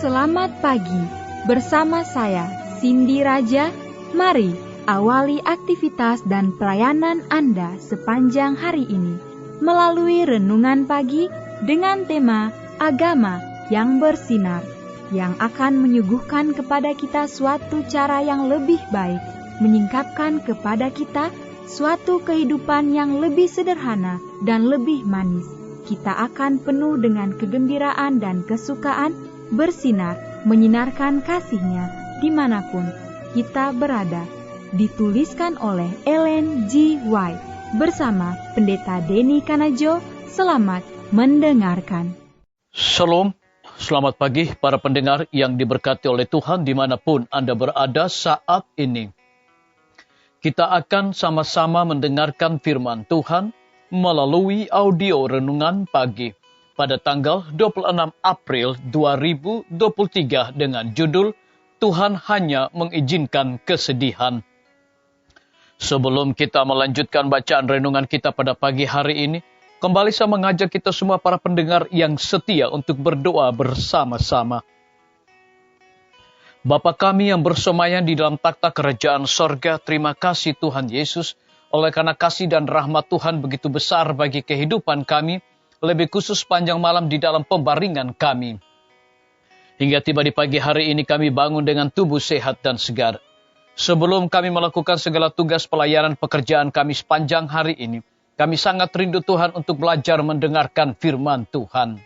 selamat pagi. Bersama saya, Cindy Raja. Mari awali aktivitas dan pelayanan Anda sepanjang hari ini melalui renungan pagi dengan tema Agama yang Bersinar, yang akan menyuguhkan kepada kita suatu cara yang lebih baik, menyingkapkan kepada kita suatu kehidupan yang lebih sederhana dan lebih manis. Kita akan penuh dengan kegembiraan dan kesukaan, bersinar, menyinarkan kasih-Nya dimanapun kita berada. Dituliskan oleh Ellen G. White bersama Pendeta Denny Kanajo. Selamat mendengarkan. Shalom, selamat pagi para pendengar yang diberkati oleh Tuhan dimanapun Anda berada saat ini. Kita akan sama-sama mendengarkan firman Tuhan melalui audio renungan pagi pada tanggal 26 April 2023 dengan judul Tuhan Hanya Mengizinkan Kesedihan. Sebelum kita melanjutkan bacaan renungan kita pada pagi hari ini, kembali saya mengajak kita semua para pendengar yang setia untuk berdoa bersama-sama. Bapa kami yang bersemayam di dalam takhta kerajaan sorga, terima kasih Tuhan Yesus, oleh karena kasih dan rahmat Tuhan begitu besar bagi kehidupan kami, lebih khusus panjang malam di dalam pembaringan kami. Hingga tiba di pagi hari ini kami bangun dengan tubuh sehat dan segar. Sebelum kami melakukan segala tugas pelayanan pekerjaan kami sepanjang hari ini, kami sangat rindu Tuhan untuk belajar mendengarkan firman Tuhan.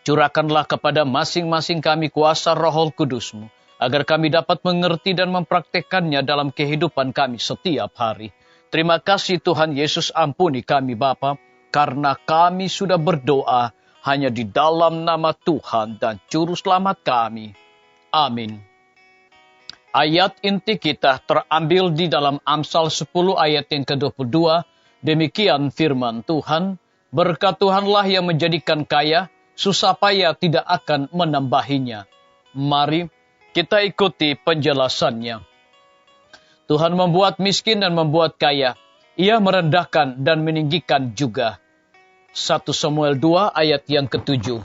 Curahkanlah kepada masing-masing kami kuasa Roh Kudus-Mu, agar kami dapat mengerti dan mempraktekannya dalam kehidupan kami setiap hari. Terima kasih Tuhan Yesus, ampuni kami Bapa, karena kami sudah berdoa hanya di dalam nama Tuhan dan Juru Selamat kami. Amin. Ayat inti kita terambil di dalam Amsal 10 ayat yang ke-22. Demikian firman Tuhan, berkat Tuhanlah yang menjadikan kaya, susah payah tidak akan menambahinya. Mari kita ikuti penjelasannya. Tuhan membuat miskin dan membuat kaya. Ia merendahkan dan meninggikan juga. 1 Samuel 2 ayat yang ke-7.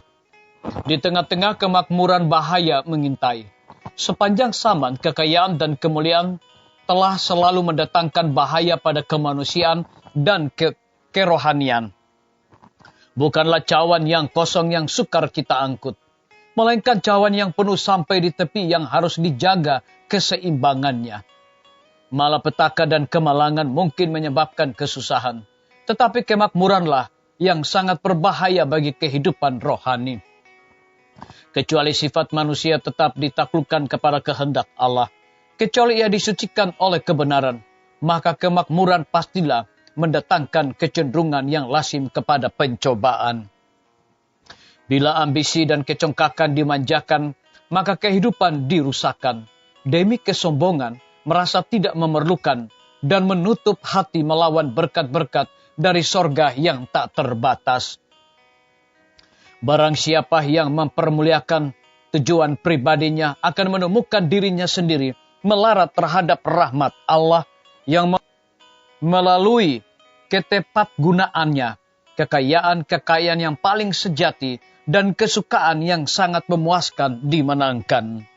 Di tengah-tengah kemakmuran bahaya mengintai. Sepanjang zaman kekayaan dan kemuliaan telah selalu mendatangkan bahaya pada kemanusiaan dan kerohanian. Bukanlah cawan yang kosong yang sukar kita angkut, melainkan cawan yang penuh sampai di tepi yang harus dijaga keseimbangannya. Malapetaka dan kemalangan mungkin menyebabkan kesusahan, tetapi kemakmuranlah yang sangat berbahaya bagi kehidupan rohani. Kecuali sifat manusia tetap ditaklukkan kepada kehendak Allah, kecuali ia disucikan oleh kebenaran, maka kemakmuran pastilah mendatangkan kecenderungan yang lazim kepada pencobaan. Bila ambisi dan kecongkakan dimanjakan, maka kehidupan dirusakkan. Demi kesombongan, merasa tidak memerlukan, dan menutup hati melawan berkat-berkat dari sorga yang tak terbatas. Barang siapa yang mempermuliakan tujuan pribadinya akan menemukan dirinya sendiri melarat terhadap rahmat Allah yang melalui ketepat gunaannya, kekayaan yang paling sejati, dan kesukaan yang sangat memuaskan dimenangkan.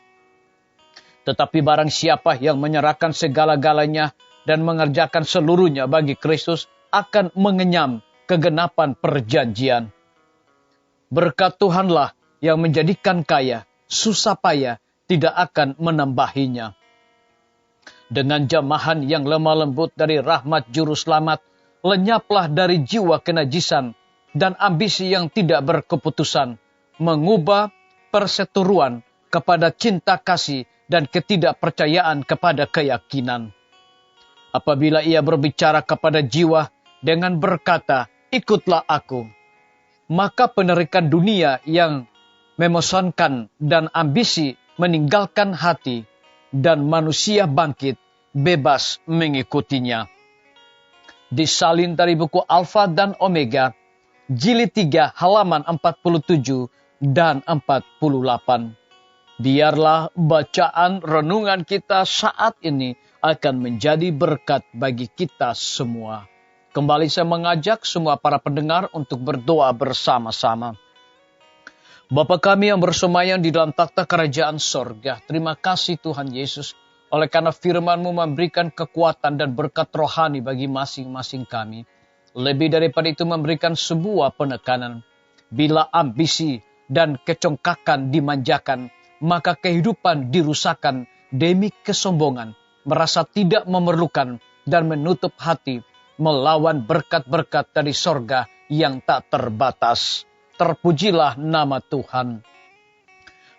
Tetapi barang siapa yang menyerahkan segala-galanya dan mengerjakan seluruhnya bagi Kristus akan mengenyam kegenapan perjanjian. Berkat Tuhanlah yang menjadikan kaya, susah payah tidak akan menambahinya. Dengan jamahan yang lemah lembut dari rahmat Juru Selamat, lenyaplah dari jiwa kenajisan dan ambisi yang tidak berkeputusan, mengubah perseteruan kepada cinta kasih dan ketidakpercayaan kepada keyakinan. Apabila ia berbicara kepada jiwa dengan berkata, ikutlah aku, maka penerikan dunia yang memesankan dan ambisi meninggalkan hati, dan manusia bangkit bebas mengikutinya. Disalin dari buku Alfa dan Omega, jilid 3 halaman 47 dan 48. Biarlah bacaan renungan kita saat ini akan menjadi berkat bagi kita semua. Kembali saya mengajak semua para pendengar untuk berdoa bersama-sama. Bapa kami yang bersemayam di dalam takhta kerajaan sorga, terima kasih Tuhan Yesus, oleh karena firman-Mu memberikan kekuatan dan berkat rohani bagi masing-masing kami. Lebih daripada itu memberikan sebuah penekanan. Bila ambisi dan kecongkakan dimanjakan, maka kehidupan dirusakkan demi kesombongan, merasa tidak memerlukan dan menutup hati, melawan berkat-berkat dari sorga yang tak terbatas. Terpujilah nama Tuhan.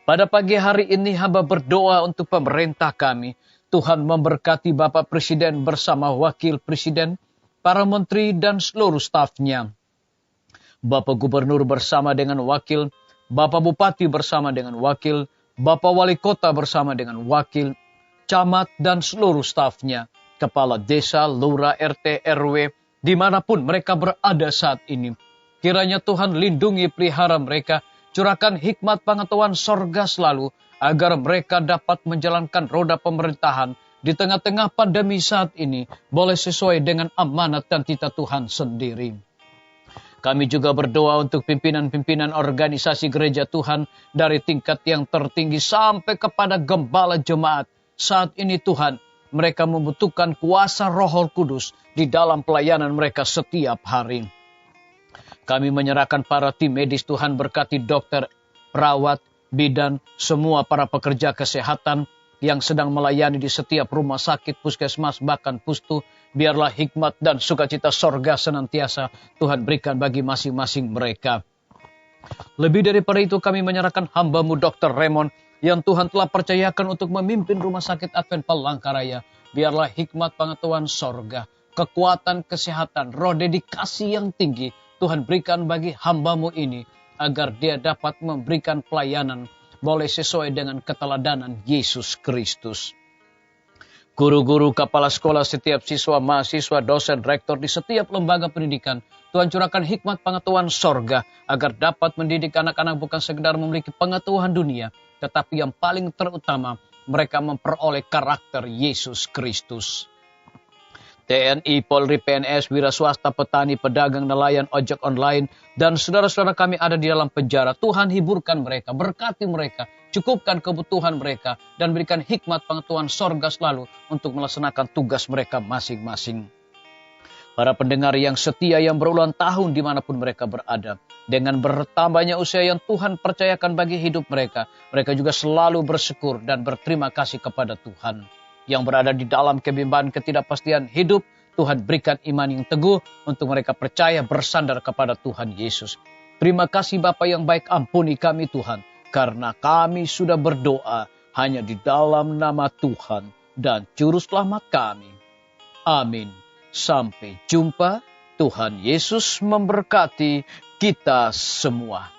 Pada pagi hari ini hamba berdoa untuk pemerintah kami. Tuhan memberkati Bapak Presiden bersama Wakil Presiden, para menteri dan seluruh stafnya. Bapak Gubernur bersama dengan wakil, Bapak Bupati bersama dengan wakil, Bapak Wali Kota bersama dengan wakil, camat dan seluruh stafnya, kepala desa, lurah, RT, RW, dimanapun mereka berada saat ini. Kiranya Tuhan lindungi pelihara mereka, curahkan hikmat pengetahuan sorga selalu, agar mereka dapat menjalankan roda pemerintahan di tengah-tengah pandemi saat ini, boleh sesuai dengan amanat dan titah Tuhan sendiri. Kami juga berdoa untuk pimpinan-pimpinan organisasi gereja Tuhan, dari tingkat yang tertinggi sampai kepada gembala jemaat. Saat ini Tuhan, mereka membutuhkan kuasa Roh Kudus di dalam pelayanan mereka setiap hari. Kami menyerahkan para tim medis Tuhan, berkati dokter, perawat, bidan, semua para pekerja kesehatan yang sedang melayani di setiap rumah sakit, puskesmas, bahkan pustu. Biarlah hikmat dan sukacita sorga senantiasa Tuhan berikan bagi masing-masing mereka. Lebih daripada itu kami menyerahkan hamba-Mu Dr. Raymond yang Tuhan telah percayakan untuk memimpin rumah sakit Advent Palangkaraya. Biarlah hikmat pengetahuan sorga, kekuatan kesehatan, roh dedikasi yang tinggi Tuhan berikan bagi hamba-Mu ini, agar dia dapat memberikan pelayanan boleh sesuai dengan keteladanan Yesus Kristus. Guru-guru, kepala sekolah, setiap siswa, mahasiswa, dosen, rektor di setiap lembaga pendidikan, Tuhan curahkan hikmat pengetahuan sorga, agar dapat mendidik anak-anak bukan sekedar memiliki pengetahuan dunia, tetapi yang paling terutama, mereka memperoleh karakter Yesus Kristus. TNI, Polri, PNS, wira swasta, petani, pedagang, nelayan, ojek online, dan saudara-saudara kami ada di dalam penjara. Tuhan hiburkan mereka, berkati mereka, cukupkan kebutuhan mereka, dan berikan hikmat pengetahuan sorga selalu untuk melaksanakan tugas mereka masing-masing. Para pendengar yang setia yang berulang tahun dimanapun mereka berada, dengan bertambahnya usia yang Tuhan percayakan bagi hidup mereka, mereka juga selalu bersyukur dan berterima kasih kepada Tuhan. Yang berada di dalam kebimbangan ketidakpastian hidup, Tuhan berikan iman yang teguh untuk mereka percaya bersandar kepada Tuhan Yesus. Terima kasih Bapa yang baik, ampuni kami Tuhan, karena kami sudah berdoa hanya di dalam nama Tuhan dan Juru Selamat kami. Amin. Sampai jumpa. Tuhan Yesus memberkati kita semua.